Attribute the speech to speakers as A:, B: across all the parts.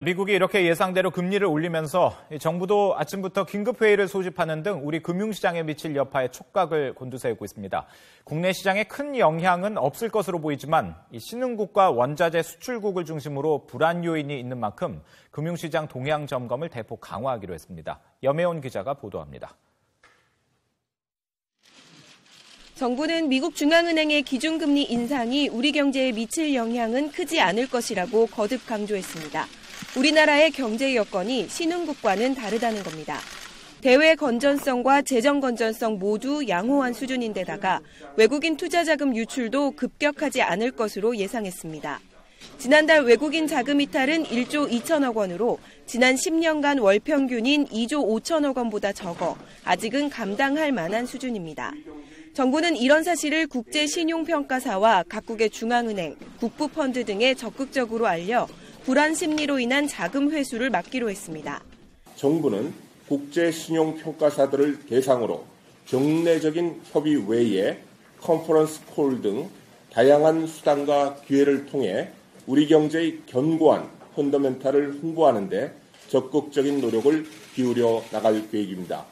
A: 미국이 이렇게 예상대로 금리를 올리면서 정부도 아침부터 긴급회의를 소집하는 등 우리 금융시장에 미칠 여파에 촉각을 곤두세우고 있습니다. 국내 시장에 큰 영향은 없을 것으로 보이지만 신흥국과 원자재 수출국을 중심으로 불안 요인이 있는 만큼 금융시장 동향 점검을 대폭 강화하기로 했습니다. 염혜원 기자가 보도합니다.
B: 정부는 미국 중앙은행의 기준금리 인상이 우리 경제에 미칠 영향은 크지 않을 것이라고 거듭 강조했습니다. 우리나라의 경제 여건이 신흥국과는 다르다는 겁니다. 대외 건전성과 재정 건전성 모두 양호한 수준인데다가 외국인 투자자금 유출도 급격하지 않을 것으로 예상했습니다. 지난달 외국인 자금 이탈은 1조 2천억 원으로 지난 10년간 월 평균인 2조 5천억 원보다 적어 아직은 감당할 만한 수준입니다. 정부는 이런 사실을 국제신용평가사와 각국의 중앙은행, 국부펀드 등에 적극적으로 알려 불안 심리로 인한 자금 회수를 막기로 했습니다.
C: 정부는 국제신용평가사들을 대상으로 정례적인 협의 외에 컨퍼런스 콜 등 다양한 수단과 기회를 통해 우리 경제의 견고한 펀더멘탈을 홍보하는 데 적극적인 노력을 기울여 나갈 계획입니다.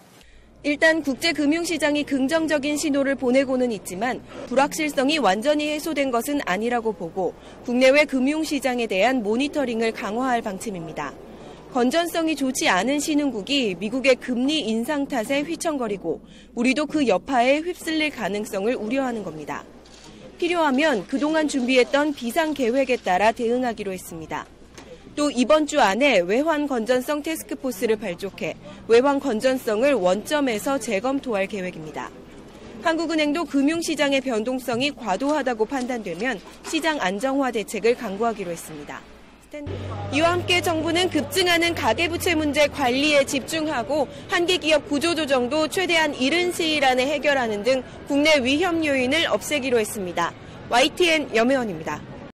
B: 일단 국제금융시장이 긍정적인 신호를 보내고는 있지만 불확실성이 완전히 해소된 것은 아니라고 보고 국내외 금융시장에 대한 모니터링을 강화할 방침입니다. 건전성이 좋지 않은 신흥국이 미국의 금리 인상 탓에 휘청거리고 우리도 그 여파에 휩쓸릴 가능성을 우려하는 겁니다. 필요하면 그동안 준비했던 비상계획에 따라 대응하기로 했습니다. 또 이번 주 안에 외환 건전성 태스크포스를 발족해 외환 건전성을 원점에서 재검토할 계획입니다. 한국은행도 금융시장의 변동성이 과도하다고 판단되면 시장 안정화 대책을 강구하기로 했습니다. 이와 함께 정부는 급증하는 가계부채 문제 관리에 집중하고 한계 기업 구조조정도 최대한 이른 시일 안에 해결하는 등 국내 위험 요인을 없애기로 했습니다. YTN 염혜원입니다.